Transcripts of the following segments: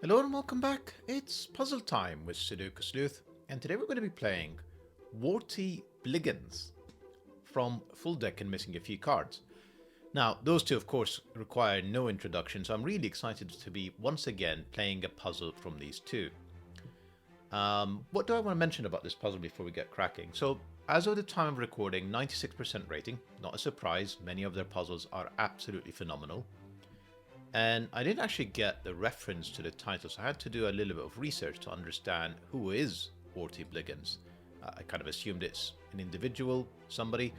Hello and welcome back. It's puzzle time with Sudoku Sleuth, and today we're going to be playing Warty Bliggens from FullDeck and missing a few cards. Now, those two, of course, require no introduction, so I'm really excited to be once again playing a puzzle from these two. What do I want to mention about this puzzle before we get cracking? So, as of the time of recording, 96% rating. Not a surprise, many of their puzzles are absolutely phenomenal. And I didn't actually get the reference to the title, so I had to do a little bit of research to understand who is Warty Bliggens. I kind of assumed it's an individual, somebody.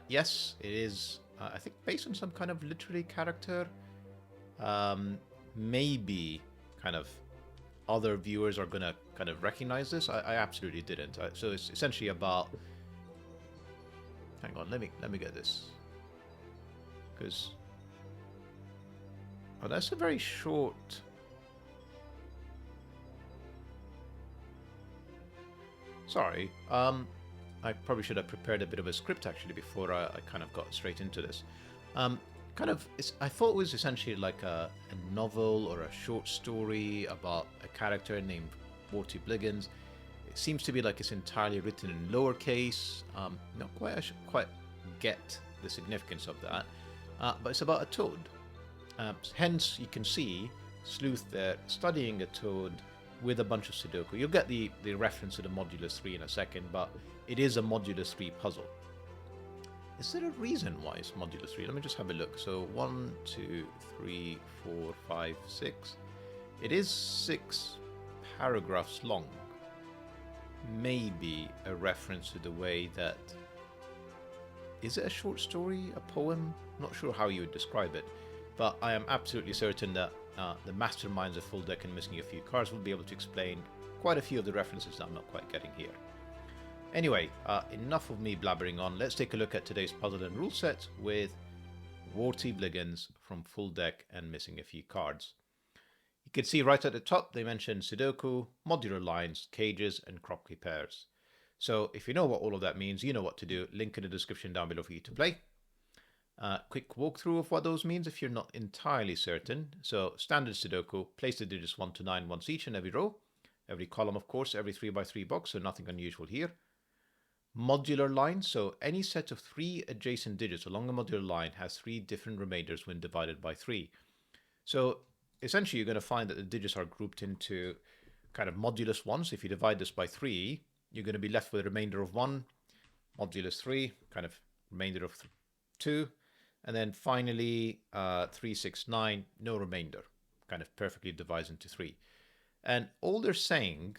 Yes, it is, I think, based on some kind of literary character. Maybe kind of other viewers are going to kind of recognize this. I absolutely didn't. So it's essentially about... Hang on, let me get this. Because... Oh, that's a very short... Sorry, I probably should have prepared a bit of a script actually before I kind of got straight into this. I thought it was essentially like a novel or a short story about a character named Warty Bliggens. It seems to be like it's entirely written in lowercase. Not quite, I should quite get the significance of that. But it's about a toad. Hence, you can see Sleuth there studying a toad with a bunch of Sudoku. You'll get the reference to the Modular 3 in a second, but it is a Modular 3 puzzle. Is there a reason why it's Modular 3? Let me just have a look. So 1, 2, 3, 4, 5, 6. It is 6 paragraphs long. Maybe a reference to the way that... Is it a short story? A poem? Not sure how you would describe it. But I am absolutely certain that the masterminds of FullDeck and missing a few cards will be able to explain quite a few of the references that I'm not quite getting here. Anyway, enough of me blabbering on. Let's take a look at today's puzzle and rule set with Warty Bliggens from FullDeck and missing a few cards. You can see right at the top they mention Sudoku, modular lines, cages, and Kropki pairs. So if you know what all of that means, you know what to do. Link in the description down below for you to play. Quick walkthrough of what those means if you're not entirely certain. So standard Sudoku, place the digits 1 to 9 once each in every row. Every column, of course, every 3x3 box, so nothing unusual here. Modular line, so any set of 3 adjacent digits along a modular line has 3 different remainders when divided by 3. So essentially you're going to find that the digits are grouped into kind of modulus 1. So if you divide this by 3, you're going to be left with a remainder of 1, modulus 3, kind of remainder of 2, and then finally 3, 6, 9, no remainder, kind of perfectly divides into 3. And all they're saying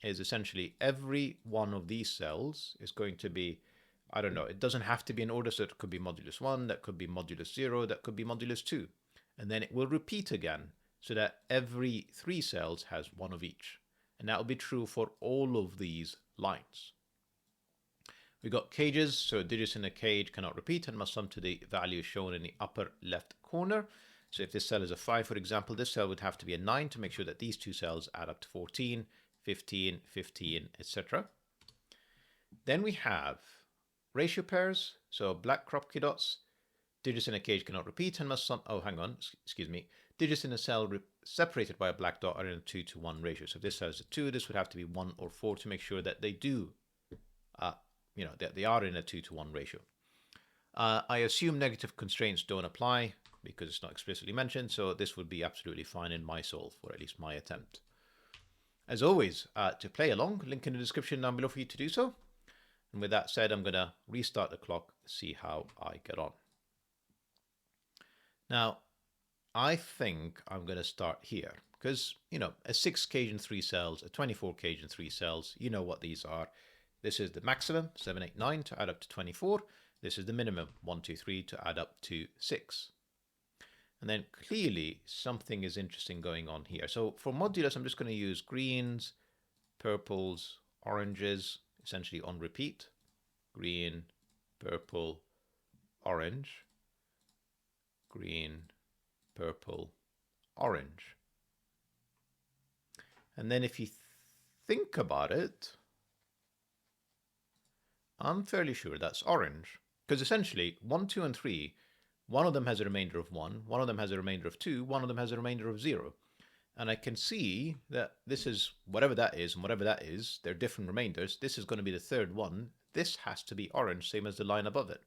is essentially every one of these cells is going to be, I don't know, it doesn't have to be in order, so it could be modulus 1, that could be modulus 0, that could be modulus 2. And then it will repeat again, so that every 3 cells has 1 of each. And that will be true for all of these lines. We got cages, so digits in a cage cannot repeat and must sum to the value shown in the upper left corner. So if this cell is a 5, for example, this cell would have to be a 9 to make sure that these two cells add up to 14, 15, 15, etc. Then we have ratio pairs, so black Kropki dots. Digits in a cage cannot repeat and must sum... Oh, hang on, excuse me. Digits in a cell separated by a black dot are in a 2-to-1 ratio. So if this cell is a 2, this would have to be 1 or 4 to make sure that they do... that they are in a 2-to-1 ratio. I assume negative constraints don't apply because it's not explicitly mentioned, so this would be absolutely fine in my solve, or at least my attempt. As always, to play along, link in the description down below for you to do so. And with that said, I'm going to restart the clock, see how I get on. Now, I think I'm going to start here because, a 6 cage and 3 cells, a 24 cage and 3 cells, you know what these are. This is the maximum, 7, 8, 9, to add up to 24. This is the minimum, 1, 2, 3, to add up to 6. And then clearly something is interesting going on here. So for modulus, I'm just going to use greens, purples, oranges, essentially on repeat. Green, purple, orange. Green, purple, orange. And then if you think about it, I'm fairly sure that's orange. Because essentially, 1, 2, and 3, one of them has a remainder of 1, one of them has a remainder of 2, one of them has a remainder of 0. And I can see that this is whatever that is and whatever that is, they're different remainders. This is going to be the third one. This has to be orange, same as the line above it.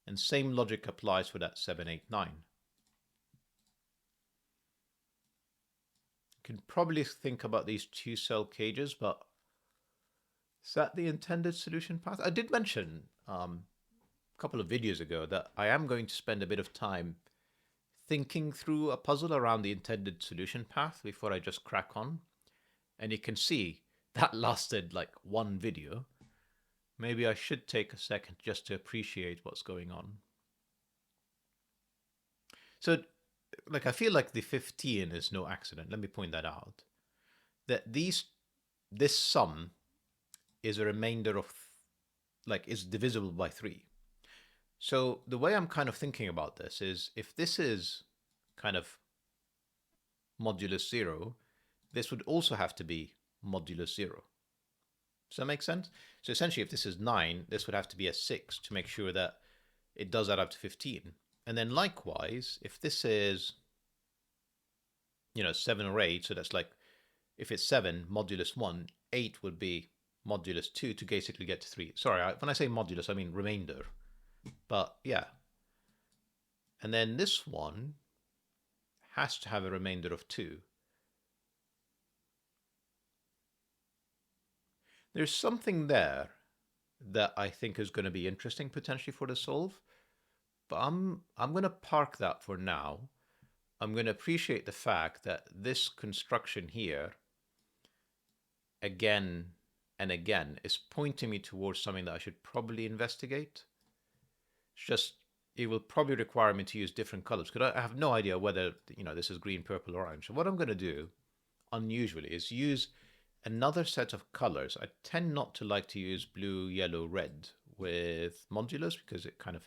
And same logic applies for that 7, 8, 9. You can probably think about these 2-cell cages, but is that the intended solution path? I did mention a couple of videos ago that I am going to spend a bit of time thinking through a puzzle around the intended solution path before I just crack on. And you can see that lasted like one video. Maybe I should take a second just to appreciate what's going on. So, like, I feel like the 15 is no accident. Let me point that out. That this sum is a remainder of, like, is divisible by 3. So the way I'm kind of thinking about this is, if this is kind of modulus 0, this would also have to be modulus 0. Does that make sense? So essentially, if this is 9, this would have to be a 6 to make sure that it does add up to 15. And then likewise, if this is, 7 or 8, so that's like, if it's 7, modulus 1, 8 would be modulus 2 to basically get to 3. Sorry, when I say modulus, I mean remainder. But yeah. And then this one has to have a remainder of 2. There's something there that I think is going to be interesting potentially for the solve. But I'm going to park that for now. I'm going to appreciate the fact that this construction here, again and again, is pointing me towards something that I should probably investigate. It's just, it will probably require me to use different colors, because I have no idea whether, this is green, purple, or orange. So what I'm going to do, unusually, is use another set of colors. I tend not to like to use blue, yellow, red with modulus, because it kind of,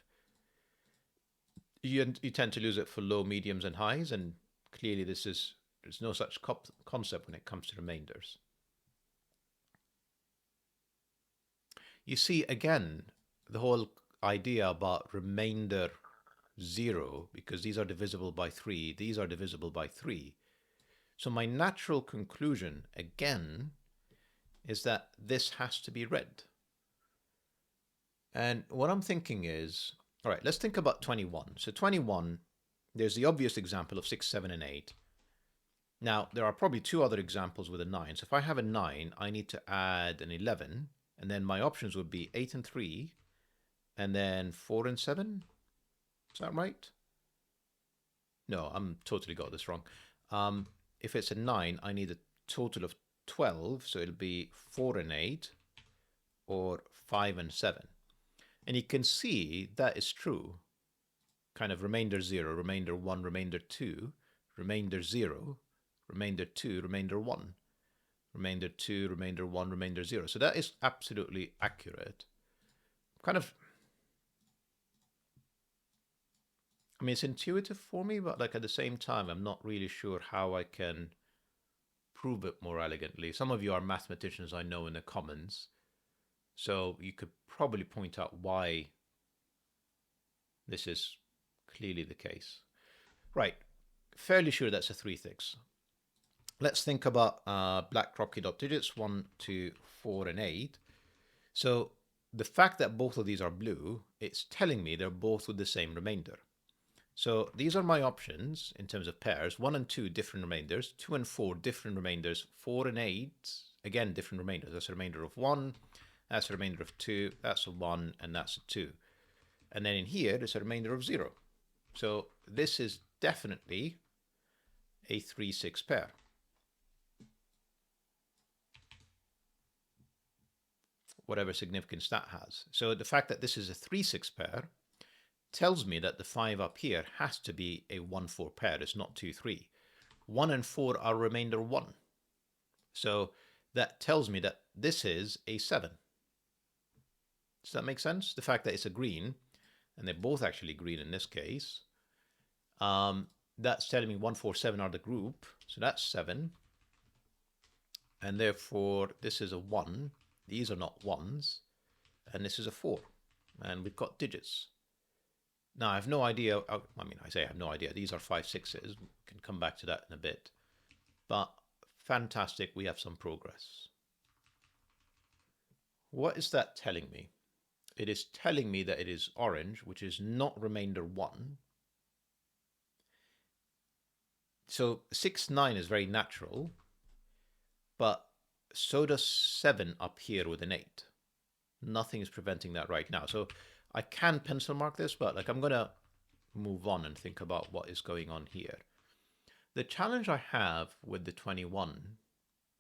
you tend to lose it for low, mediums, and highs, and clearly there's no such concept when it comes to remainders. You see, again, the whole idea about remainder 0, because these are divisible by 3, these are divisible by 3. So my natural conclusion, again, is that this has to be red. And what I'm thinking is, all right, let's think about 21. So 21, there's the obvious example of 6, 7, and 8. Now, there are probably 2 other examples with a 9. So if I have a 9, I need to add an 11, and then my options would be 8 and 3, and then 4 and 7. Is that right? No, I'm totally got this wrong. If it's a 9, I need a total of 12, so it'll be 4 and 8, or 5 and 7. And you can see that is true. Kind of remainder 0, remainder 1, remainder 2, remainder 0, remainder 2, remainder 1, remainder 2, remainder 1, remainder 0. So that is absolutely accurate. Kind of, I mean, it's intuitive for me, but like at the same time, I'm not really sure how I can prove it more elegantly. Some of you are mathematicians, I know, in the comments. So you could probably point out why this is clearly the case. Right, fairly sure that's a 3/6. Let's think about black Kropki dot digits, 1, 2, 4, and 8. So the fact that both of these are blue, it's telling me they're both with the same remainder. So these are my options in terms of pairs. 1 and 2, different remainders. 2 and 4, different remainders. 4 and 8, again, different remainders. That's a remainder of 1. That's a remainder of 2, that's a 1, and that's a 2. And then in here, there's a remainder of 0. So this is definitely a 3/6 pair. Whatever significance that has. So the fact that this is a 3/6 pair tells me that the 5 up here has to be a 1/4 pair. It's not 2, 3. 1 and 4 are remainder 1. So that tells me that this is a 7. Does that make sense? The fact that it's a green, and they're both actually green in this case, that's telling me 1, 4, 7 are the group. So that's 7. And therefore, this is a 1. These are not 1s. And this is a 4. And we've got digits. Now, I have no idea. I mean, I say I have no idea. These are 5/6s. We can come back to that in a bit. But fantastic, we have some progress. What is that telling me? It is telling me that it is orange, which is not remainder 1. So 6, 9 is very natural, but so does 7 up here with an 8. Nothing is preventing that right now. So I can pencil mark this, but like I'm going to move on and think about what is going on here. The challenge I have with the 21,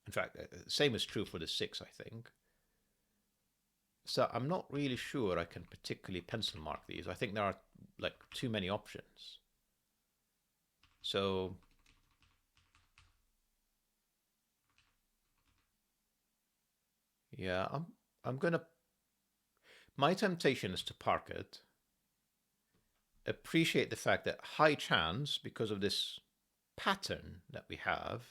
in fact, same is true for the 6, I think. So I'm not really sure I can particularly pencil mark these. I think there are like too many options. So yeah, I'm gonna. My temptation is to park it. Appreciate the fact that high chance, because of this pattern that we have,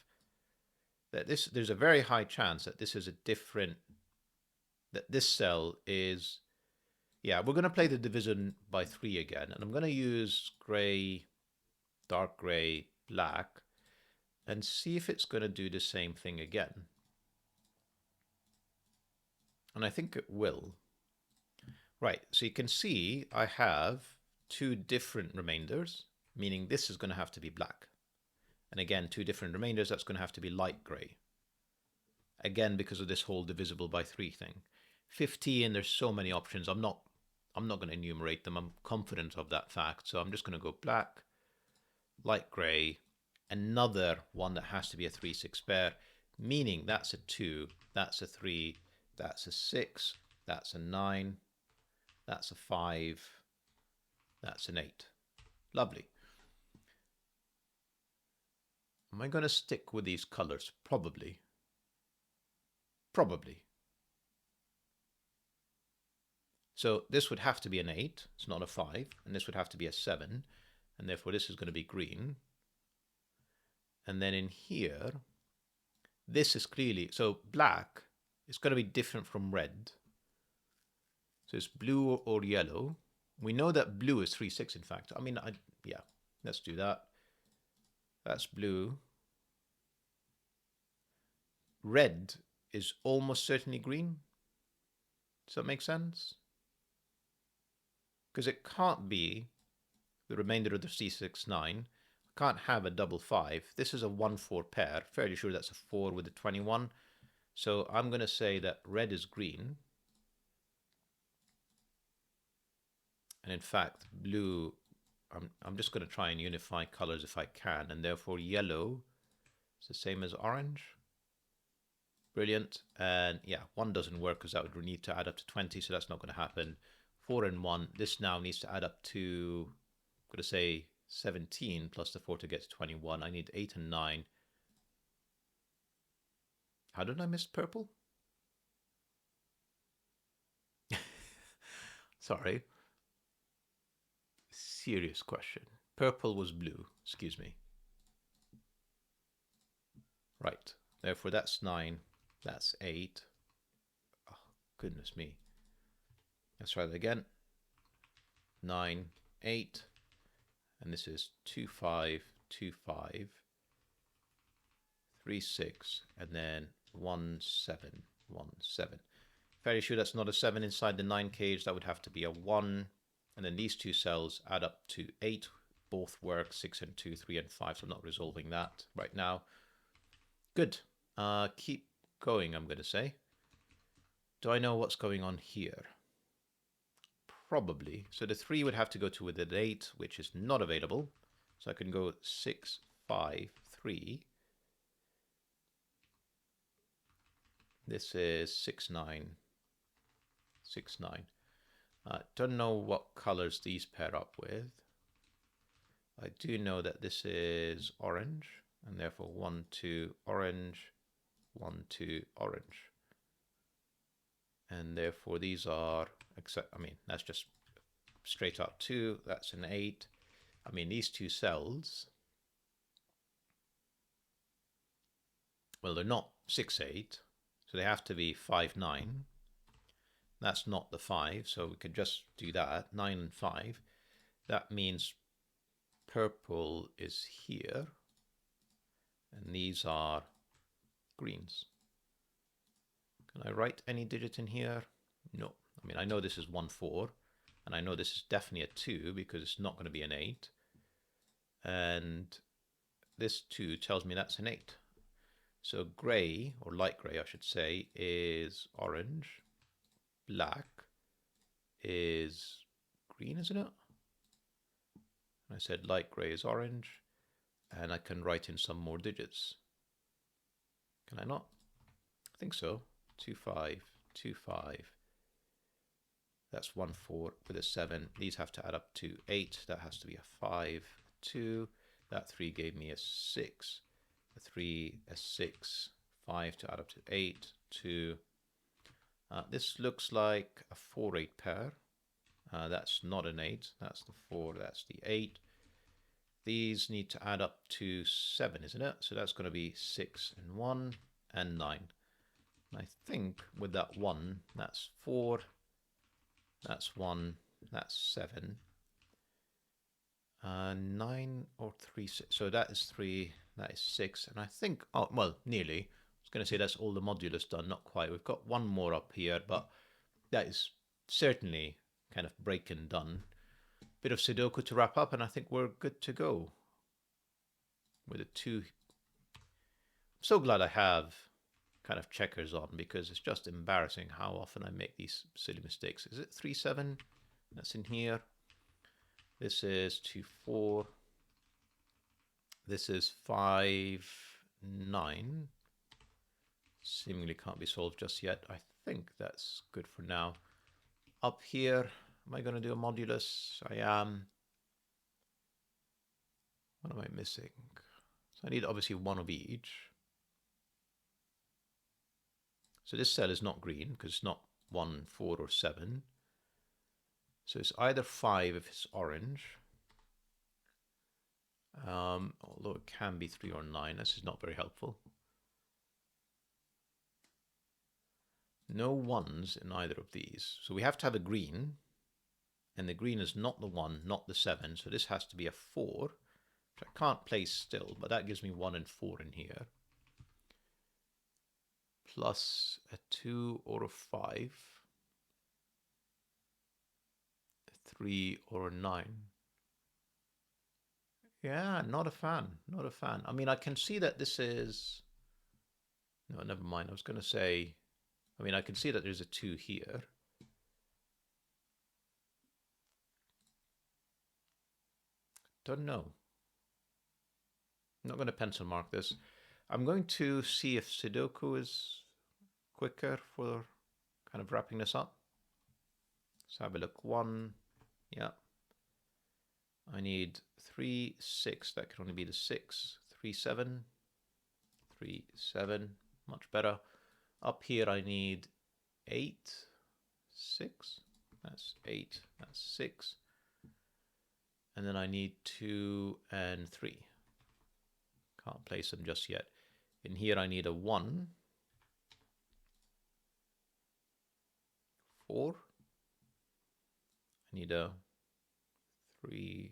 that there's a very high chance that this is a different, that this cell is, yeah, we're going to play the division by 3 again, and I'm going to use gray, dark gray, black, and see if it's going to do the same thing again. And I think it will. Right, so you can see I have 2 different remainders, meaning this is going to have to be black. And again, 2 different remainders, that's going to have to be light gray. Again, because of this whole divisible by 3 thing. 15, there's so many options. I'm not going to enumerate them. I'm confident of that fact. So I'm just going to go black, light gray, another one that has to be a 3-6 pair, meaning that's a 2, that's a 3, that's a 6, that's a 9, that's a 5, that's an 8. Lovely. Am I going to stick with these colors? Probably. Probably. So this would have to be an 8, it's not a 5, and this would have to be a 7, and therefore this is going to be green. And then in here, this is clearly, so black is going to be different from red. So it's blue or yellow. We know that blue is 3-6, in fact. I mean, yeah, let's do that. That's blue. Red is almost certainly green. Does that make sense? Because it can't be the remainder of the C6, 9. Can't have a double 5. This is a 1-4 pair. Fairly sure that's a 4 with a 21. So I'm going to say that red is green. And in fact, blue, I'm just going to try and unify colors if I can. And therefore yellow is the same as orange. Brilliant. And yeah, 1 doesn't work because that would need to add up to 20. So that's not going to happen. 4 and 1. This now needs to add up to, I'm going to say 17 plus the 4 to get to 21. I need 8 and 9. How did I miss purple? Sorry. Serious question. Purple was blue, excuse me. Right. Therefore, that's 9. That's 8. Oh, goodness me. Let's try that again. 9, 8. And this is 2, 5, 2, 5. 3, 6. And then 1, 7, 1, 7. Fairly sure that's not a 7 inside the 9 cage. That would have to be a 1. And then these 2 cells add up to 8. Both work, 6 and 2, 3 and 5. So I'm not resolving that right now. Good. Keep going, I'm going to say. Do I know what's going on here? Probably. So the 3 would have to go to with an 8, which is not available. So I can go 6, 5, 3. This is 6, 9. 6, 9. Don't know what colors these pair up with. I do know that this is orange, and therefore 1, 2, orange, 1, 2, orange. And therefore these are, I mean, that's just straight up 2, that's an 8. I mean, these 2 cells, well, they're not 6, 8, so they have to be 5, 9. That's not the 5, so we could just do that, 9 and 5. That means purple is here, And these are greens. Can I write any digit in here? No. I mean, I know this is 1, 4, and I know this is definitely a 2 because it's not going to be an 8. And this 2 tells me that's an 8. So grey, or light grey I should say, is orange. Black is green, isn't it? I said light grey is orange, and I can write in some more digits. Can I not? I think so. 2, 5, 2, 5. That's 1, 4 with a 7. These have to add up to 8. That has to be a 5, 2. That 3 gave me a 6. A 3, a 6, 5 to add up to 8, 2. This looks like a 4, 8 pair. That's not an 8. That's the 4, that's the 8. These need to add up to 7, isn't it? So that's going to be 6 and 1 and 9. And I think with that 1, that's 4. That's 1. That's 7. 9 or 3, 6. So that is 3. That is 6. And I think, oh, well, nearly. I was going to say that's all the modulus done. Not quite. We've got one more up here, but that is certainly kind of break and done. Bit of Sudoku to wrap up, and I think we're good to go with the 2. I'm so glad I have kind of checkers on because it's just embarrassing how often I make these silly mistakes. Is it 3, 7? That's in here. This is 2, 4. This is 5, 9. Seemingly can't be solved just yet. I think that's good for now. Up here, am I going to do a modulus? I am. What am I missing? So I need obviously one of each. So this cell is not green because it's not 1, 4, or 7. So it's either 5 if it's orange. Although it can be 3 or 9. This is not very helpful. No 1s in either of these. So we have to have a green. And the green is not the 1, not the 7. So this has to be a 4, which I can't place still, but that gives me 1 and 4 in here. Plus a 2 or a 5. A 3 or a 9. Yeah, not a fan. Not a fan. I mean, I can see that this is... No, never mind. I was going to say... I mean, I can see that there's a 2 here. Don't know. I'm not going to pencil mark this. I'm going to see if Sudoku is quicker for kind of wrapping this up. Let's have a look. 1, yeah. I need 3, 6. That can only be the 6. 3, 7. 3, 7. Much better. Up here I need 8, 6. That's 8. That's 6. And then I need 2 and 3. Can't place them just yet. In here I need a 1. 4. I need a 3.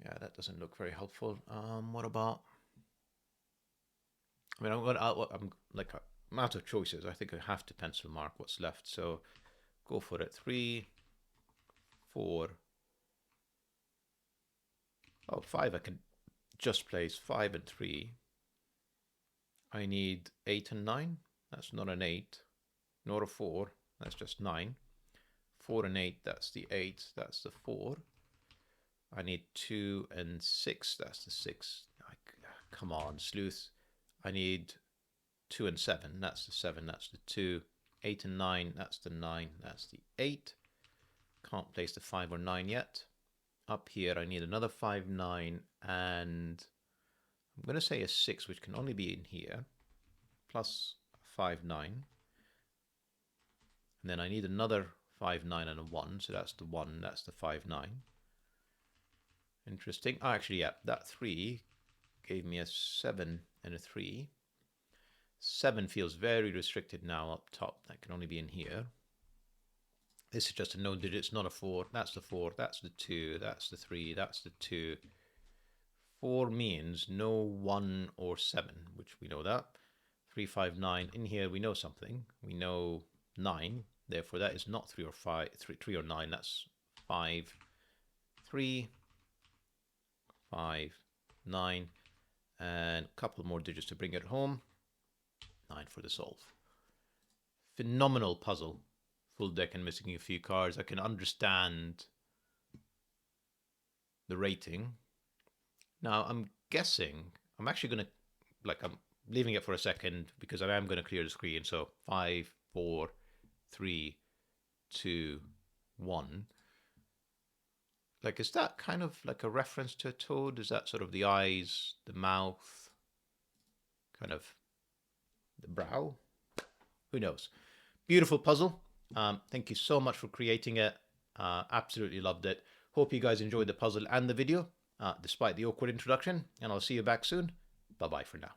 Yeah, that doesn't look very helpful. What about... I mean, I'm out of choices. I think I have to pencil mark what's left. So go for it. 3, 4. Oh, 5. I can just place 5 and 3. I need 8 and 9. That's not an 8. Nor a 4. That's just 9. 4 and 8. That's the 8. That's the 4. I need 2 and 6. That's the 6. Come on, sleuth. I need 2 and 7. That's the 7. That's the 2. 8 and 9. That's the 9. That's the 8. Can't place the 5 or 9 yet. Up here, I need another 5, 9, and I'm going to say a 6, which can only be in here, plus 5, 9. And then I need another 5, 9, and a 1. So that's the 1. That's the 5, 9. Interesting. Oh, actually, yeah, that 3 gave me a 7 and a 3. 7 feels very restricted now up top. That can only be in here. This is just a known digit. It's not a 4. That's the 4. That's the 2. That's the 3. That's the 2. 4 means no 1 or 7, which we know that. 3, 5, 9. In here, we know something. We know 9. Therefore, that is not 3 or 5, 3 or 9. That's 5, 3, 5, 9. And a couple more digits to bring it home. 9 for the solve. Phenomenal puzzle. Full deck and missing a few cards. I can understand the rating. Now, I'm guessing, I'm actually going to, I'm leaving it for a second because I am going to clear the screen. So 5, 4, 3, 2, 1. Is that kind of like a reference to a toad? Is that sort of the eyes, the mouth, kind of the brow? Who knows? Beautiful puzzle. Thank you so much for creating it. Absolutely loved it. Hope you guys enjoyed the puzzle and the video, despite the awkward introduction. And I'll see you back soon. Bye-bye for now.